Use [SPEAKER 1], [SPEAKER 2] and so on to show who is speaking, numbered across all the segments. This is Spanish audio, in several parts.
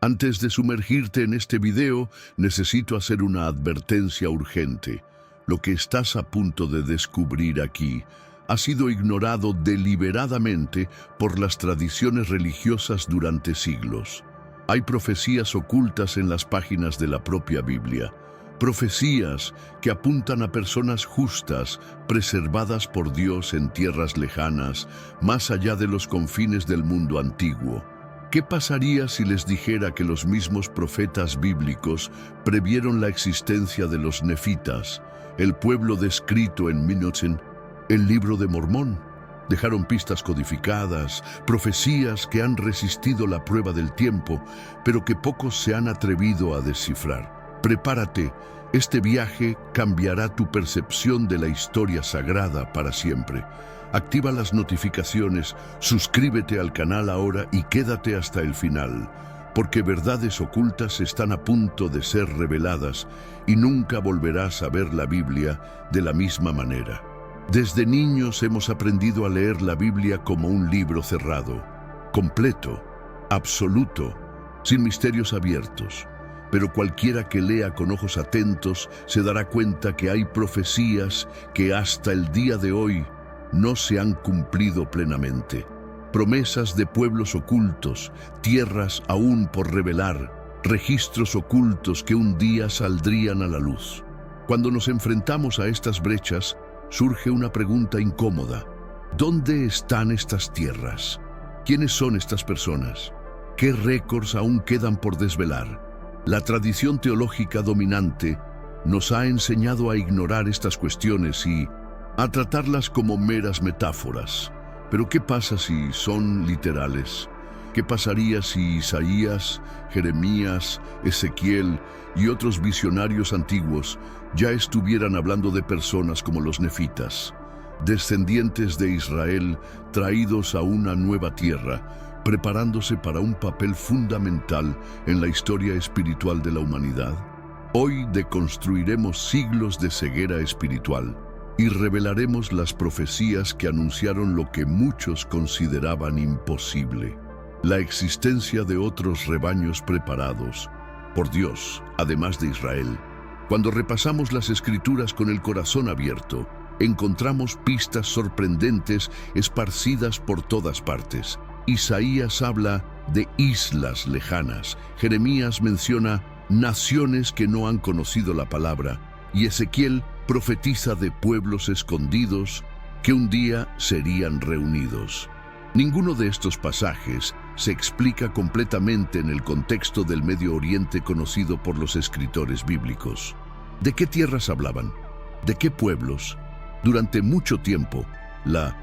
[SPEAKER 1] Antes de sumergirte en este video, necesito hacer una advertencia urgente. Lo que estás a punto de descubrir aquí ha sido ignorado deliberadamente por las tradiciones religiosas durante siglos. Hay profecías ocultas en las páginas de la propia Biblia. Profecías que apuntan a personas justas, preservadas por Dios en tierras lejanas, más allá de los confines del mundo antiguo. ¿Qué pasaría si les dijera que los mismos profetas bíblicos previeron la existencia de los nefitas, el pueblo descrito en Minochen, el Libro de Mormón? Dejaron pistas codificadas, profecías que han resistido la prueba del tiempo, pero que pocos se han atrevido a descifrar. Prepárate, este viaje cambiará tu percepción de la historia sagrada para siempre. Activa las notificaciones, suscríbete al canal ahora y quédate hasta el final, porque verdades ocultas están a punto de ser reveladas y nunca volverás a ver la Biblia de la misma manera. Desde niños hemos aprendido a leer la Biblia como un libro cerrado, completo, absoluto, sin misterios abiertos. Pero cualquiera que lea con ojos atentos se dará cuenta que hay profecías que hasta el día de hoy no se han cumplido plenamente. Promesas de pueblos ocultos, tierras aún por revelar, registros ocultos que un día saldrían a la luz. Cuando nos enfrentamos a estas brechas, surge una pregunta incómoda. ¿Dónde están estas tierras? ¿Quiénes son estas personas? ¿Qué récords aún quedan por desvelar? La tradición teológica dominante nos ha enseñado a ignorar estas cuestiones y a tratarlas como meras metáforas. Pero ¿qué pasa si son literales? ¿Qué pasaría si Isaías, Jeremías, Ezequiel y otros visionarios antiguos ya estuvieran hablando de personas como los nefitas, descendientes de Israel traídos a una nueva tierra, preparándose para un papel fundamental en la historia espiritual de la humanidad? Hoy deconstruiremos siglos de ceguera espiritual y revelaremos las profecías que anunciaron lo que muchos consideraban imposible: la existencia de otros rebaños preparados por Dios, además de Israel. Cuando repasamos las Escrituras con el corazón abierto, encontramos pistas sorprendentes esparcidas por todas partes. Isaías habla de islas lejanas, Jeremías menciona naciones que no han conocido la palabra, y Ezequiel profetiza de pueblos escondidos que un día serían reunidos. Ninguno de estos pasajes se explica completamente en el contexto del Medio Oriente conocido por los escritores bíblicos. ¿De qué tierras hablaban? ¿De qué pueblos? Durante mucho tiempo, la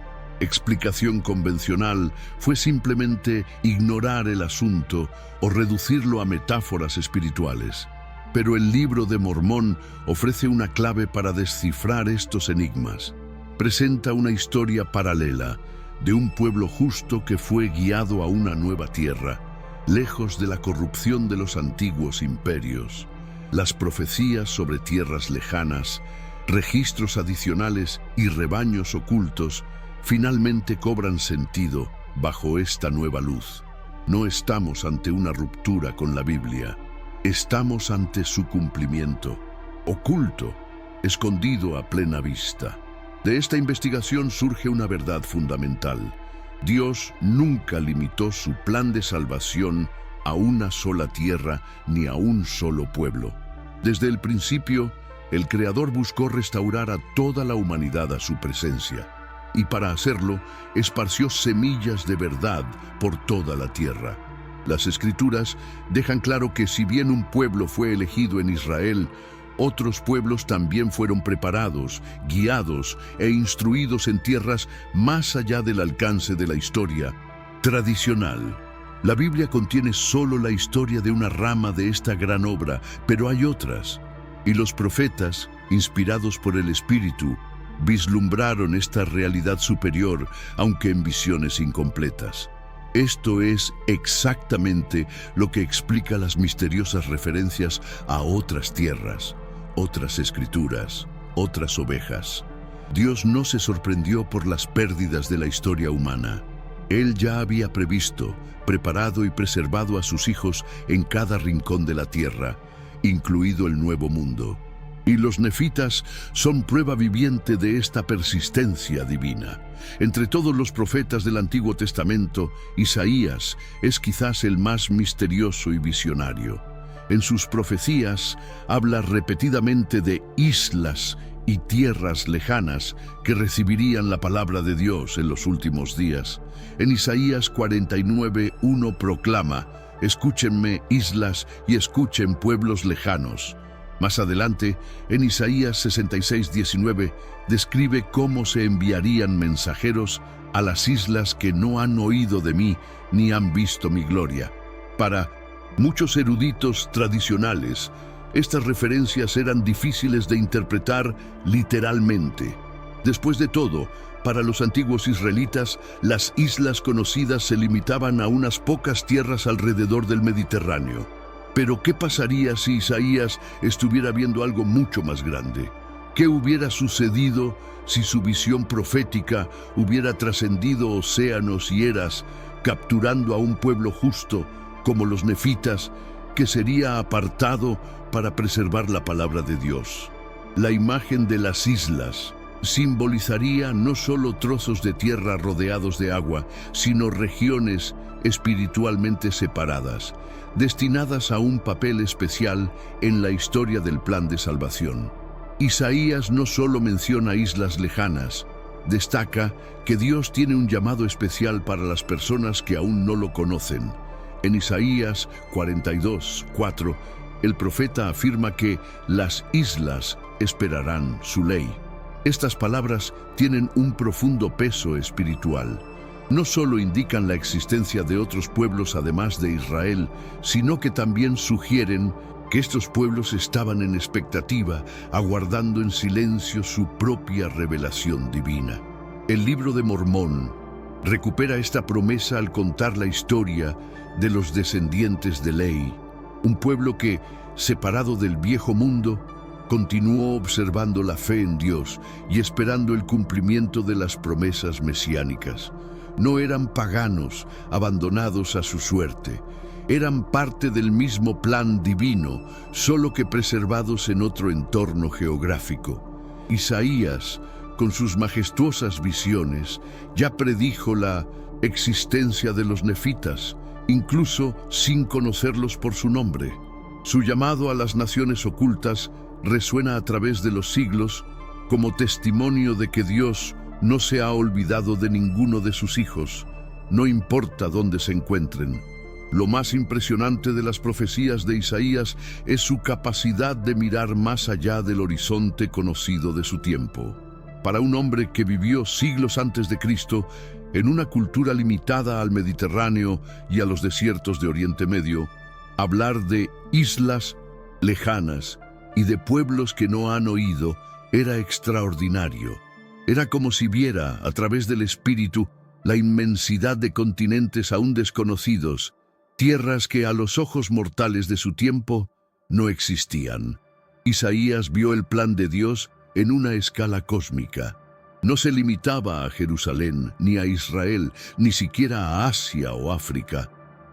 [SPEAKER 1] explicación convencional fue simplemente ignorar el asunto o reducirlo a metáforas espirituales. Pero el Libro de Mormón ofrece una clave para descifrar estos enigmas. Presenta una historia paralela de un pueblo justo que fue guiado a una nueva tierra, lejos de la corrupción de los antiguos imperios. Las profecías sobre tierras lejanas, registros adicionales y rebaños ocultos finalmente cobran sentido bajo esta nueva luz. No estamos ante una ruptura con la Biblia. Estamos ante su cumplimiento, oculto, escondido a plena vista. De esta investigación surge una verdad fundamental. Dios nunca limitó su plan de salvación a una sola tierra ni a un solo pueblo. Desde el principio, el Creador buscó restaurar a toda la humanidad a su presencia, y para hacerlo, esparció semillas de verdad por toda la tierra. Las Escrituras dejan claro que si bien un pueblo fue elegido en Israel, otros pueblos también fueron preparados, guiados e instruidos en tierras más allá del alcance de la historia tradicional. La Biblia contiene solo la historia de una rama de esta gran obra, pero hay otras. Y los profetas, inspirados por el Espíritu, vislumbraron esta realidad superior, aunque en visiones incompletas. Esto es exactamente lo que explica las misteriosas referencias a otras tierras, otras escrituras, otras ovejas. Dios no se sorprendió por las pérdidas de la historia humana. Él ya había previsto, preparado y preservado a sus hijos en cada rincón de la tierra, incluido el Nuevo Mundo. Y los nefitas son prueba viviente de esta persistencia divina. Entre todos los profetas del Antiguo Testamento, Isaías es quizás el más misterioso y visionario. En sus profecías habla repetidamente de islas y tierras lejanas que recibirían la palabra de Dios en los últimos días. En Isaías 49:1 proclama: «Escúchenme, islas, y escuchen, pueblos lejanos». Más adelante, en Isaías 66:19, describe cómo se enviarían mensajeros a las islas que no han oído de mí ni han visto mi gloria. Para muchos eruditos tradicionales, estas referencias eran difíciles de interpretar literalmente. Después de todo, para los antiguos israelitas, las islas conocidas se limitaban a unas pocas tierras alrededor del Mediterráneo. Pero ¿qué pasaría si Isaías estuviera viendo algo mucho más grande? ¿Qué hubiera sucedido si su visión profética hubiera trascendido océanos y eras, capturando a un pueblo justo como los nefitas, que sería apartado para preservar la palabra de Dios? La imagen de las islas simbolizaría no solo trozos de tierra rodeados de agua, sino regiones espiritualmente separadas, destinadas a un papel especial en la historia del plan de salvación. Isaías no solo menciona islas lejanas, destaca que Dios tiene un llamado especial para las personas que aún no lo conocen. En Isaías 42:4, el profeta afirma que las islas esperarán su ley. Estas palabras tienen un profundo peso espiritual. No solo indican la existencia de otros pueblos además de Israel, sino que también sugieren que estos pueblos estaban en expectativa, aguardando en silencio su propia revelación divina. El Libro de Mormón recupera esta promesa al contar la historia de los descendientes de Lehi, un pueblo que, separado del viejo mundo, continuó observando la fe en Dios y esperando el cumplimiento de las promesas mesiánicas. No eran paganos abandonados a su suerte. Eran parte del mismo plan divino, solo que preservados en otro entorno geográfico. Isaías, con sus majestuosas visiones, ya predijo la existencia de los nefitas, incluso sin conocerlos por su nombre. Su llamado a las naciones ocultas resuena a través de los siglos como testimonio de que Dios no se ha olvidado de ninguno de sus hijos, no importa dónde se encuentren. Lo más impresionante de las profecías de Isaías es su capacidad de mirar más allá del horizonte conocido de su tiempo. Para un hombre que vivió siglos antes de Cristo, en una cultura limitada al Mediterráneo y a los desiertos de Oriente Medio, hablar de islas lejanas y de pueblos que no han oído era extraordinario. Era como si viera, a través del espíritu, la inmensidad de continentes aún desconocidos, tierras que a los ojos mortales de su tiempo no existían. Isaías vio el plan de Dios en una escala cósmica. No se limitaba a Jerusalén, ni a Israel, ni siquiera a Asia o África.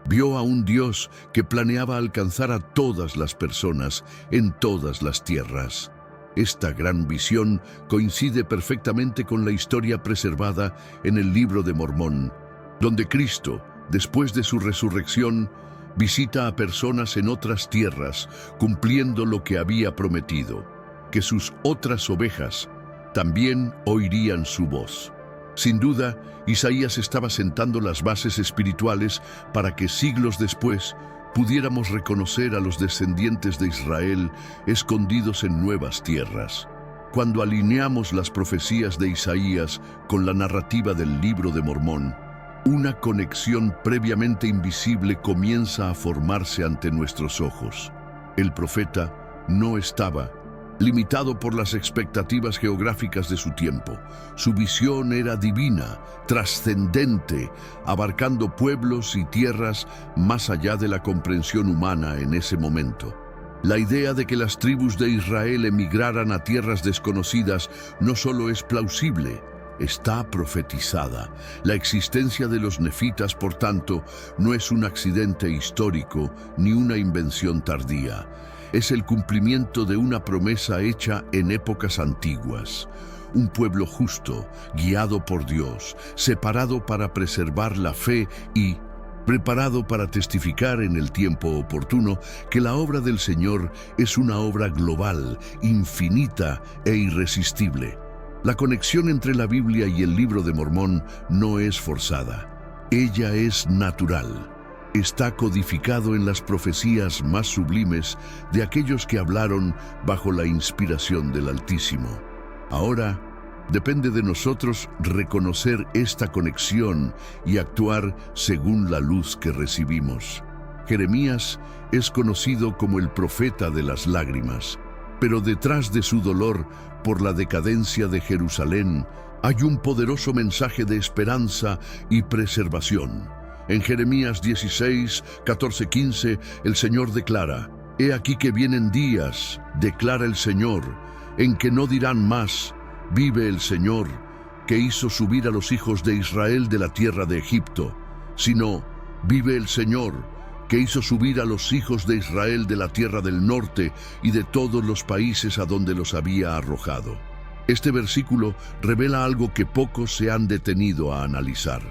[SPEAKER 1] Vio a un Dios que planeaba alcanzar a todas las personas en todas las tierras. Esta gran visión coincide perfectamente con la historia preservada en el Libro de Mormón, donde Cristo, después de su resurrección, visita a personas en otras tierras, cumpliendo lo que había prometido, que sus otras ovejas también oirían su voz. Sin duda, Isaías estaba sentando las bases espirituales para que siglos después pudiéramos reconocer a los descendientes de Israel escondidos en nuevas tierras. Cuando alineamos las profecías de Isaías con la narrativa del Libro de Mormón, una conexión previamente invisible comienza a formarse ante nuestros ojos. El profeta no estaba limitado por las expectativas geográficas de su tiempo. Su visión era divina, trascendente, abarcando pueblos y tierras más allá de la comprensión humana en ese momento. La idea de que las tribus de Israel emigraran a tierras desconocidas no solo es plausible, está profetizada. La existencia de los nefitas, por tanto, no es un accidente histórico ni una invención tardía. Es el cumplimiento de una promesa hecha en épocas antiguas. Un pueblo justo, guiado por Dios, separado para preservar la fe y preparado para testificar en el tiempo oportuno que la obra del Señor es una obra global, infinita e irresistible. La conexión entre la Biblia y el Libro de Mormón no es forzada. Ella es natural. Está codificado en las profecías más sublimes de aquellos que hablaron bajo la inspiración del Altísimo. Ahora, depende de nosotros reconocer esta conexión y actuar según la luz que recibimos. Jeremías es conocido como el profeta de las lágrimas, pero detrás de su dolor por la decadencia de Jerusalén hay un poderoso mensaje de esperanza y preservación. En Jeremías 16, 14, 15, el Señor declara: «He aquí que vienen días, declara el Señor, en que no dirán más, vive el Señor, que hizo subir a los hijos de Israel de la tierra de Egipto, sino, vive el Señor, que hizo subir a los hijos de Israel de la tierra del norte y de todos los países a donde los había arrojado». Este versículo revela algo que pocos se han detenido a analizar.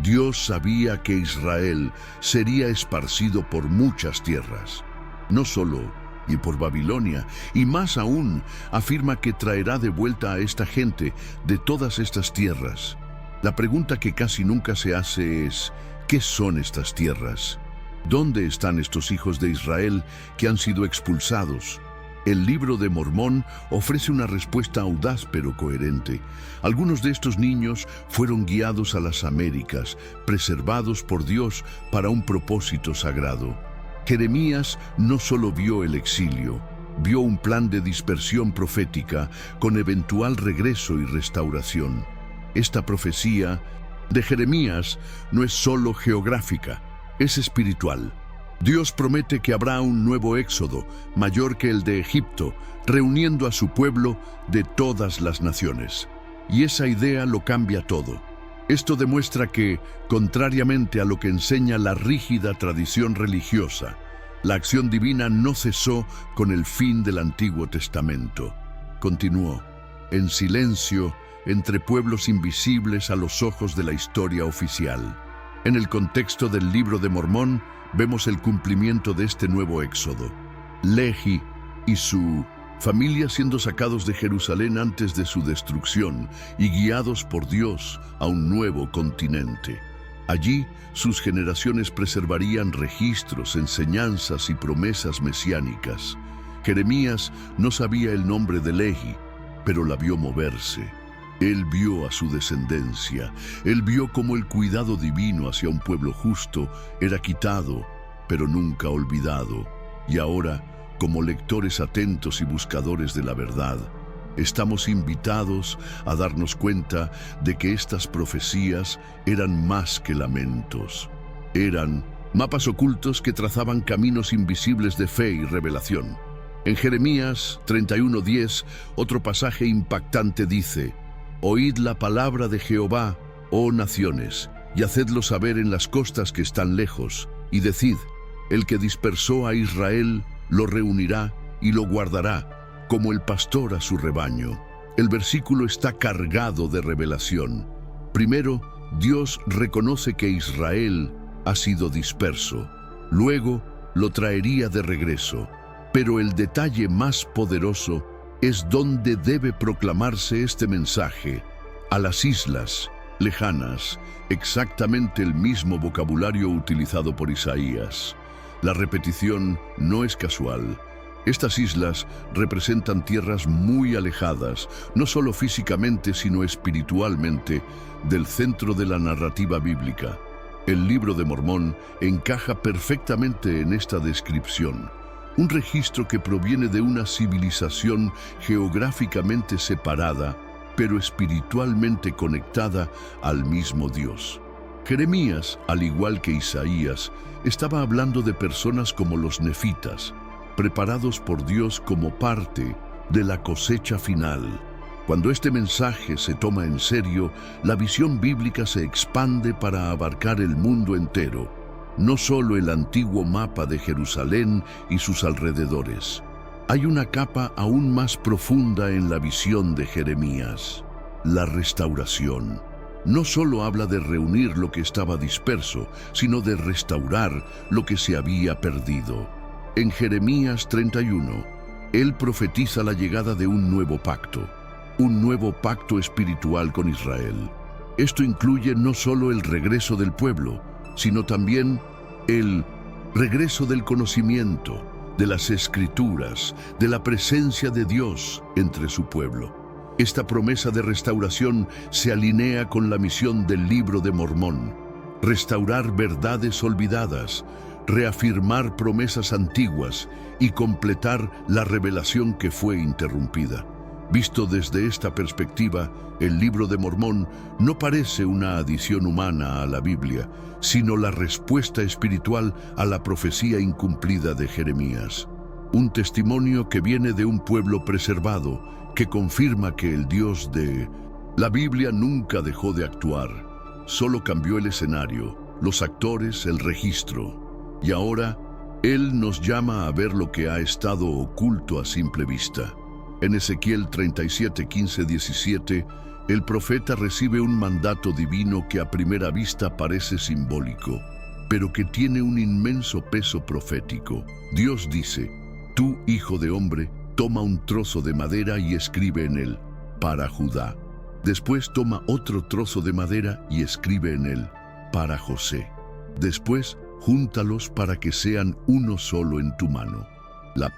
[SPEAKER 1] Dios sabía que Israel sería esparcido por muchas tierras, no solo y por Babilonia, y más aún afirma que traerá de vuelta a esta gente de todas estas tierras. La pregunta que casi nunca se hace es: ¿qué son estas tierras? ¿Dónde están estos hijos de Israel que han sido expulsados? El Libro de Mormón ofrece una respuesta audaz pero coherente. Algunos de estos niños fueron guiados a las Américas, preservados por Dios para un propósito sagrado. Jeremías no solo vio el exilio, vio un plan de dispersión profética con eventual regreso y restauración. Esta profecía de Jeremías no es solo geográfica, es espiritual. Dios promete que habrá un nuevo éxodo, mayor que el de Egipto, reuniendo a su pueblo de todas las naciones. Y esa idea lo cambia todo. Esto demuestra que, contrariamente a lo que enseña la rígida tradición religiosa, la acción divina no cesó con el fin del Antiguo Testamento. Continuó, en silencio, entre pueblos invisibles a los ojos de la historia oficial. En el contexto del Libro de Mormón, vemos el cumplimiento de este nuevo éxodo. Lehi y su familia siendo sacados de Jerusalén antes de su destrucción y guiados por Dios a un nuevo continente. Allí, sus generaciones preservarían registros, enseñanzas y promesas mesiánicas. Jeremías no sabía el nombre de Lehi, pero la vio moverse. Él vio a su descendencia, él vio cómo el cuidado divino hacia un pueblo justo era quitado, pero nunca olvidado. Y ahora, como lectores atentos y buscadores de la verdad, estamos invitados a darnos cuenta de que estas profecías eran más que lamentos. Eran mapas ocultos que trazaban caminos invisibles de fe y revelación. En Jeremías 31:10, otro pasaje impactante dice: «Oíd la palabra de Jehová, oh naciones, y hacedlo saber en las costas que están lejos, y decid: el que dispersó a Israel lo reunirá y lo guardará, como el pastor a su rebaño». El versículo está cargado de revelación. Primero, Dios reconoce que Israel ha sido disperso. Luego, lo traería de regreso. Pero el detalle más poderoso es donde debe proclamarse este mensaje: a las islas lejanas, exactamente el mismo vocabulario utilizado por Isaías. La repetición no es casual. Estas islas representan tierras muy alejadas, no solo físicamente sino espiritualmente, del centro de la narrativa bíblica. El Libro de Mormón encaja perfectamente en esta descripción. Un registro que proviene de una civilización geográficamente separada, pero espiritualmente conectada al mismo Dios. Jeremías, al igual que Isaías, estaba hablando de personas como los nefitas, preparados por Dios como parte de la cosecha final. Cuando este mensaje se toma en serio, la visión bíblica se expande para abarcar el mundo entero, no solo el antiguo mapa de Jerusalén y sus alrededores. Hay una capa aún más profunda en la visión de Jeremías: la restauración. No solo habla de reunir lo que estaba disperso, sino de restaurar lo que se había perdido. En Jeremías 31, él profetiza la llegada de un nuevo pacto espiritual con Israel. Esto incluye no solo el regreso del pueblo, sino también el regreso del conocimiento, de las Escrituras, de la presencia de Dios entre su pueblo. Esta promesa de restauración se alinea con la misión del Libro de Mormón: restaurar verdades olvidadas, reafirmar promesas antiguas y completar la revelación que fue interrumpida. Visto desde esta perspectiva, el Libro de Mormón no parece una adición humana a la Biblia, sino la respuesta espiritual a la profecía incumplida de Jeremías. Un testimonio que viene de un pueblo preservado, que confirma que el Dios de la Biblia nunca dejó de actuar, solo cambió el escenario, los actores, el registro. Y ahora, Él nos llama a ver lo que ha estado oculto a simple vista. En Ezequiel 37, 15, 17, el profeta recibe un mandato divino que a primera vista parece simbólico, pero que tiene un inmenso peso profético. Dios dice: «Tú, hijo de hombre, toma un trozo de madera y escribe en él, para Judá». Después toma otro trozo de madera y escribe en él, para José. Después, júntalos para que sean uno solo en tu mano. La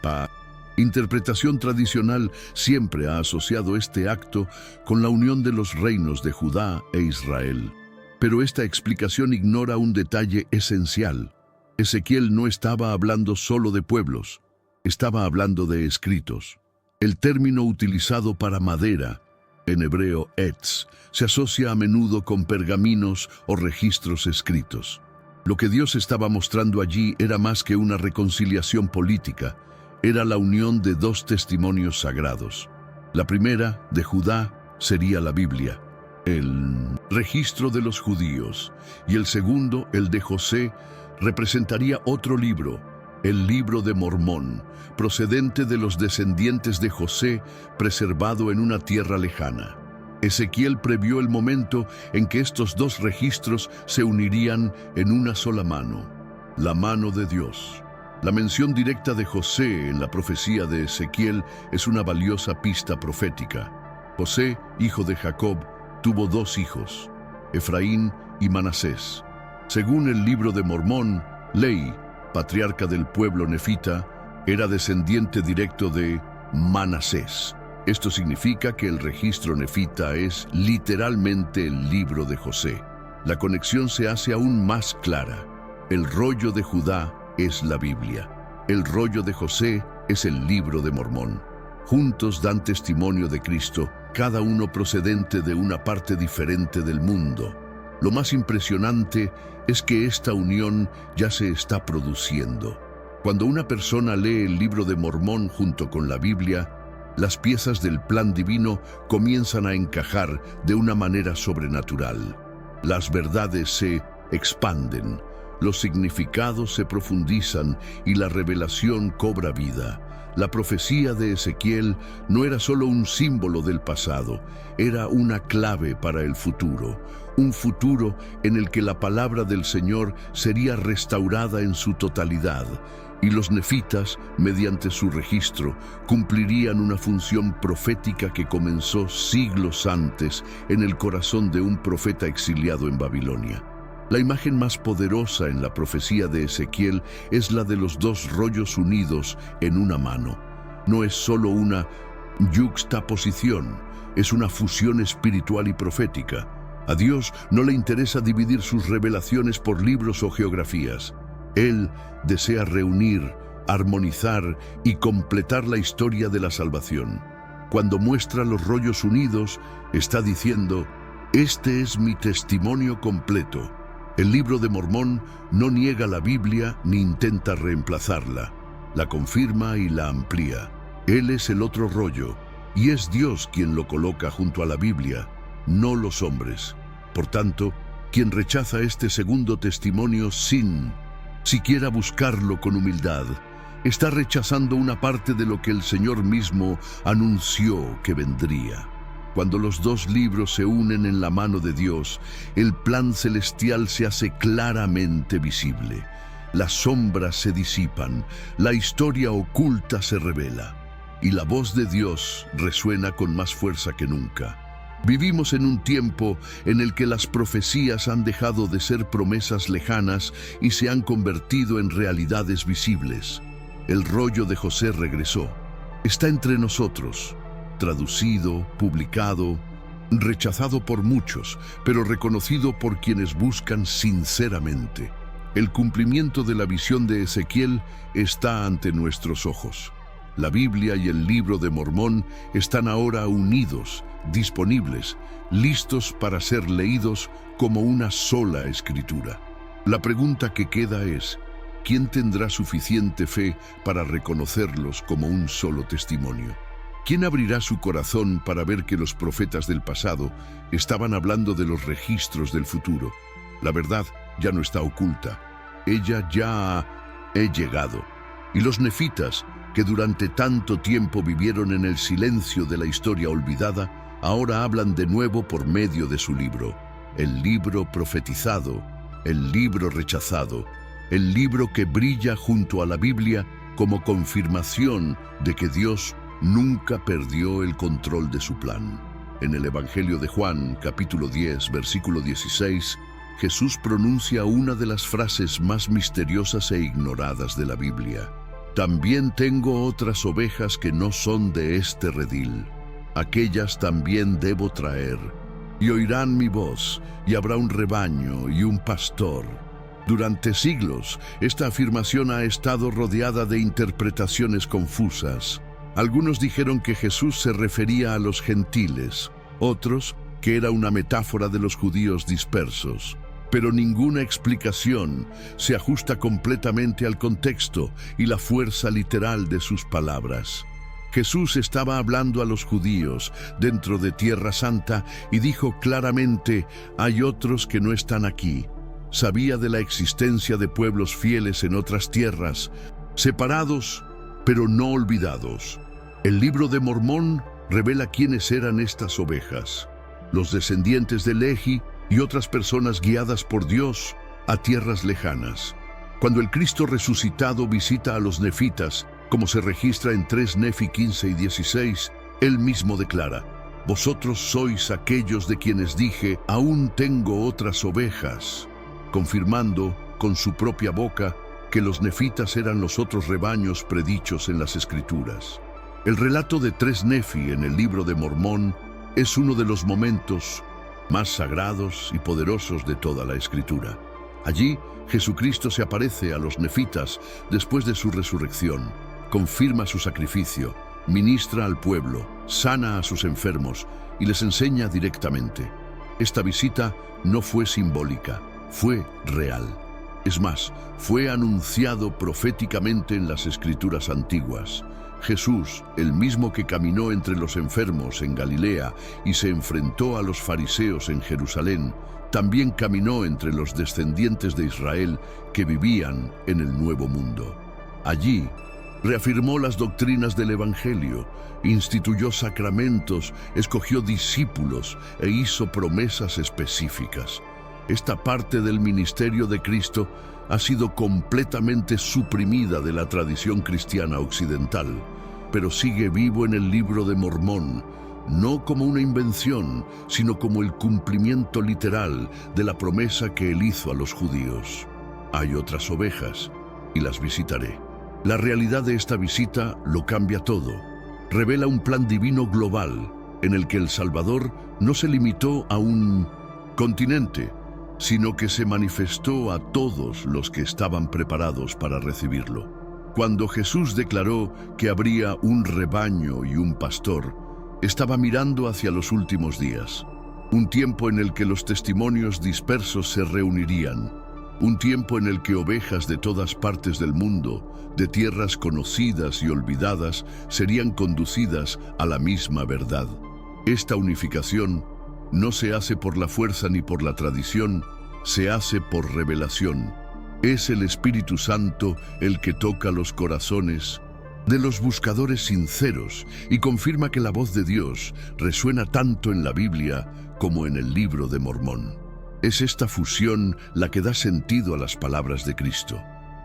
[SPEAKER 1] interpretación tradicional siempre ha asociado este acto con la unión de los reinos de Judá e Israel. Pero esta explicación ignora un detalle esencial. Ezequiel no estaba hablando solo de pueblos, estaba hablando de escritos. El término utilizado para madera, en hebreo etz, se asocia a menudo con pergaminos o registros escritos. Lo que Dios estaba mostrando allí era más que una reconciliación política, era la unión de dos testimonios sagrados. La primera, de Judá, sería la Biblia, el registro de los judíos, y el segundo, el de José, representaría otro libro, el Libro de Mormón, procedente de los descendientes de José, preservado en una tierra lejana. Ezequiel previó el momento en que estos dos registros se unirían en una sola mano, la mano de Dios. La mención directa de José en la profecía de Ezequiel es una valiosa pista profética. José, hijo de Jacob, tuvo dos hijos, Efraín y Manasés. Según el Libro de Mormón, Lehi, patriarca del pueblo nefita, era descendiente directo de Manasés. Esto significa que el registro nefita es literalmente el libro de José. La conexión se hace aún más clara. El rollo de Judá es la Biblia. El rollo de José es el Libro de Mormón. Juntos dan testimonio de Cristo, cada uno procedente de una parte diferente del mundo. Lo más impresionante es que esta unión ya se está produciendo. Cuando una persona lee el Libro de Mormón junto con la Biblia, las piezas del plan divino comienzan a encajar de una manera sobrenatural. Las verdades se expanden, los significados se profundizan y la revelación cobra vida. La profecía de Ezequiel no era solo un símbolo del pasado, era una clave para el futuro. Un futuro en el que la palabra del Señor sería restaurada en su totalidad, y los nefitas, mediante su registro, cumplirían una función profética que comenzó siglos antes en el corazón de un profeta exiliado en Babilonia. La imagen más poderosa en la profecía de Ezequiel es la de los dos rollos unidos en una mano. No es solo una yuxtaposición, es una fusión espiritual y profética. A Dios no le interesa dividir sus revelaciones por libros o geografías. Él desea reunir, armonizar y completar la historia de la salvación. Cuando muestra los rollos unidos, está diciendo: «Este es mi testimonio completo». El Libro de Mormón no niega la Biblia ni intenta reemplazarla. La confirma y la amplía. Él es el otro rollo, y es Dios quien lo coloca junto a la Biblia, no los hombres. Por tanto, quien rechaza este segundo testimonio sin siquiera buscarlo con humildad, está rechazando una parte de lo que el Señor mismo anunció que vendría. Cuando los dos libros se unen en la mano de Dios, el plan celestial se hace claramente visible. Las sombras se disipan, la historia oculta se revela, y la voz de Dios resuena con más fuerza que nunca. Vivimos en un tiempo en el que las profecías han dejado de ser promesas lejanas y se han convertido en realidades visibles. El rollo de José regresó. Está entre nosotros, traducido, publicado, rechazado por muchos, pero reconocido por quienes buscan sinceramente. El cumplimiento de la visión de Ezequiel está ante nuestros ojos. La Biblia y el Libro de Mormón están ahora unidos, disponibles, listos para ser leídos como una sola escritura. La pregunta que queda es, ¿quién tendrá suficiente fe para reconocerlos como un solo testimonio? ¿Quién abrirá su corazón para ver que los profetas del pasado estaban hablando de los registros del futuro? La verdad ya no está oculta. Ella ya ha llegado. Y los nefitas, que durante tanto tiempo vivieron en el silencio de la historia olvidada, ahora hablan de nuevo por medio de su libro. El libro profetizado, el libro rechazado, el libro que brilla junto a la Biblia como confirmación de que Dios nunca perdió el control de su plan. En el Evangelio de Juan, capítulo 10, versículo 16, Jesús pronuncia una de las frases más misteriosas e ignoradas de la Biblia. También tengo otras ovejas que no son de este redil. Aquellas también debo traer. Y oirán mi voz, y habrá un rebaño y un pastor. Durante siglos, esta afirmación ha estado rodeada de interpretaciones confusas. Algunos dijeron que Jesús se refería a los gentiles, otros que era una metáfora de los judíos dispersos. Pero ninguna explicación se ajusta completamente al contexto y la fuerza literal de sus palabras. Jesús estaba hablando a los judíos dentro de Tierra Santa y dijo claramente, hay otros que no están aquí. Sabía de la existencia de pueblos fieles en otras tierras, separados, pero no olvidados. El Libro de Mormón revela quiénes eran estas ovejas, los descendientes de Lehi y otras personas guiadas por Dios a tierras lejanas. Cuando el Cristo resucitado visita a los nefitas, como se registra en 3 Nefi 15 y 16, él mismo declara, vosotros sois aquellos de quienes dije, aún tengo otras ovejas, confirmando con su propia boca que los nefitas eran los otros rebaños predichos en las Escrituras. El relato de 3 Nefi en el Libro de Mormón es uno de los momentos más sagrados y poderosos de toda la Escritura. Allí, Jesucristo se aparece a los nefitas después de su resurrección, confirma su sacrificio, ministra al pueblo, sana a sus enfermos y les enseña directamente. Esta visita no fue simbólica, fue real. Es más, fue anunciado proféticamente en las Escrituras antiguas. Jesús, el mismo que caminó entre los enfermos en Galilea y se enfrentó a los fariseos en Jerusalén, también caminó entre los descendientes de Israel que vivían en el Nuevo Mundo. Allí, reafirmó las doctrinas del Evangelio, instituyó sacramentos, escogió discípulos e hizo promesas específicas. Esta parte del ministerio de Cristo ha sido completamente suprimida de la tradición cristiana occidental, pero sigue vivo en el Libro de Mormón, no como una invención, sino como el cumplimiento literal de la promesa que él hizo a los judíos. Hay otras ovejas, y las visitaré. La realidad de esta visita lo cambia todo. Revela un plan divino global, en el que el Salvador no se limitó a un continente, sino que se manifestó a todos los que estaban preparados para recibirlo. Cuando Jesús declaró que habría un rebaño y un pastor, estaba mirando hacia los últimos días, un tiempo en el que los testimonios dispersos se reunirían, un tiempo en el que ovejas de todas partes del mundo, de tierras conocidas y olvidadas, serían conducidas a la misma verdad. Esta unificación no se hace por la fuerza ni por la tradición, se hace por revelación. Es el Espíritu Santo el que toca los corazones de los buscadores sinceros y confirma que la voz de Dios resuena tanto en la Biblia como en el Libro de Mormón. Es esta fusión la que da sentido a las palabras de Cristo.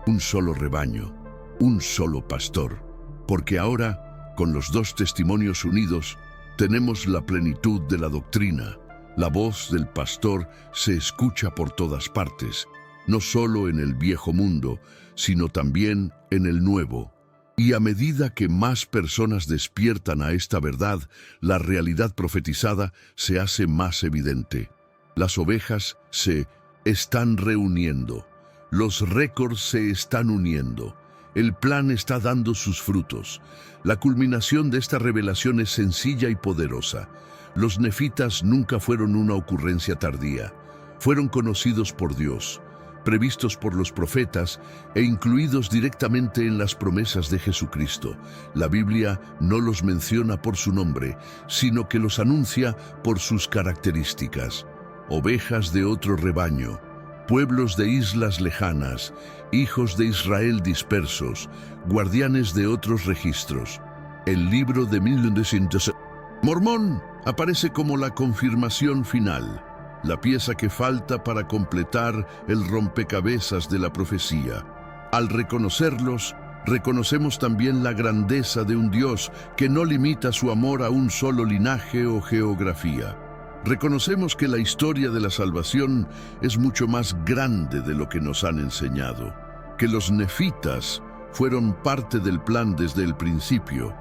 [SPEAKER 1] Un solo rebaño, un solo pastor, porque ahora, con los dos testimonios unidos, tenemos la plenitud de la doctrina. La voz del pastor se escucha por todas partes, no solo en el viejo mundo, sino también en el nuevo. Y a medida que más personas despiertan a esta verdad, la realidad profetizada se hace más evidente. Las ovejas se están reuniendo, los récords se están uniendo, el plan está dando sus frutos. La culminación de esta revelación es sencilla y poderosa. Los nefitas nunca fueron una ocurrencia tardía, fueron conocidos por Dios, previstos por los profetas e incluidos directamente en las promesas de Jesucristo. La Biblia no los menciona por su nombre, sino que los anuncia por sus características. Ovejas de otro rebaño, pueblos de islas lejanas, hijos de Israel dispersos, guardianes de otros registros. El libro de 1900. Mormón aparece como la confirmación final, la pieza que falta para completar el rompecabezas de la profecía. Al reconocerlos, reconocemos también la grandeza de un Dios que no limita su amor a un solo linaje o geografía. Reconocemos que la historia de la salvación es mucho más grande de lo que nos han enseñado, que los nefitas fueron parte del plan desde el principio,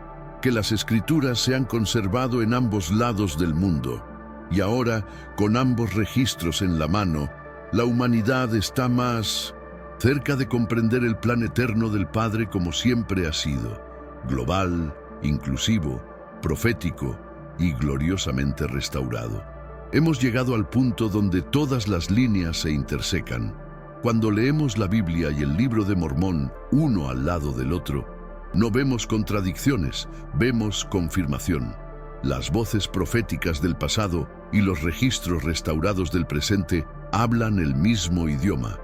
[SPEAKER 1] que las escrituras se han conservado en ambos lados del mundo, y ahora, con ambos registros en la mano, la humanidad está más cerca de comprender el plan eterno del Padre como siempre ha sido, global, inclusivo, profético y gloriosamente restaurado. Hemos llegado al punto donde todas las líneas se intersecan. Cuando leemos la Biblia y el Libro de Mormón uno al lado del otro, no vemos contradicciones, vemos confirmación. Las voces proféticas del pasado y los registros restaurados del presente hablan el mismo idioma,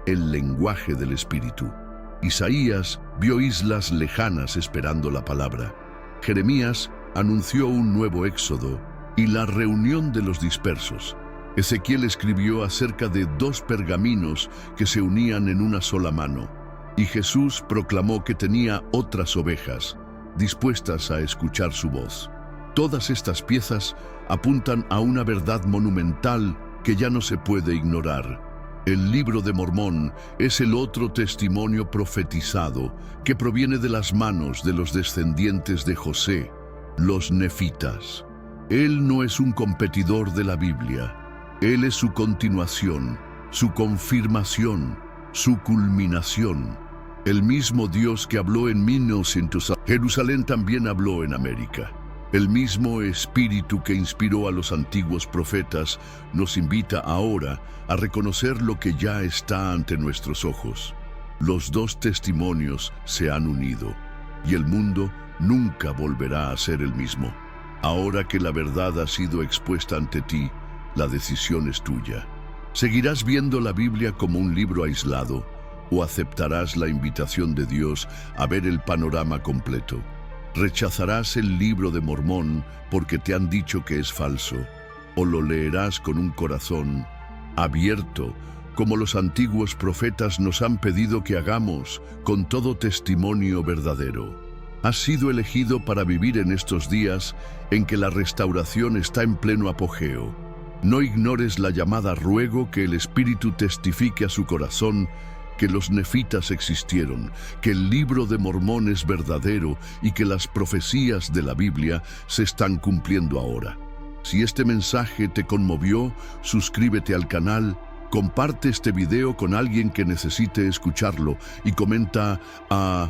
[SPEAKER 1] el lenguaje del Espíritu. Isaías vio islas lejanas esperando la palabra. Jeremías anunció un nuevo éxodo y la reunión de los dispersos. Ezequiel escribió acerca de 2 pergaminos que se unían en una sola mano. Y Jesús proclamó que tenía otras ovejas, dispuestas a escuchar su voz. Todas estas piezas apuntan a una verdad monumental que ya no se puede ignorar. El Libro de Mormón es el otro testimonio profetizado que proviene de las manos de los descendientes de José, los nefitas. Él no es un competidor de la Biblia. Él es su continuación, su confirmación, su culminación. El mismo Dios que habló en 1900, Jerusalén también habló en América. El mismo Espíritu que inspiró a los antiguos profetas nos invita ahora a reconocer lo que ya está ante nuestros ojos. Los 2 testimonios se han unido y el mundo nunca volverá a ser el mismo. Ahora que la verdad ha sido expuesta ante ti, la decisión es tuya. ¿Seguirás viendo la Biblia como un libro aislado o aceptarás la invitación de Dios a ver el panorama completo? ¿Rechazarás el Libro de Mormón porque te han dicho que es falso? ¿O lo leerás con un corazón abierto, como los antiguos profetas nos han pedido que hagamos, con todo testimonio verdadero? Has sido elegido para vivir en estos días en que la restauración está en pleno apogeo. No ignores la llamada ruego que el Espíritu testifique a su corazón que los nefitas existieron, que el Libro de Mormón es verdadero y que las profecías de la Biblia se están cumpliendo ahora. Si este mensaje te conmovió, suscríbete al canal, comparte este video con alguien que necesite escucharlo y comenta a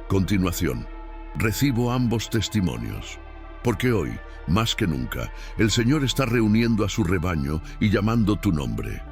[SPEAKER 1] continuación. Recibo ambos testimonios, porque hoy, más que nunca, el Señor está reuniendo a su rebaño y llamando tu nombre.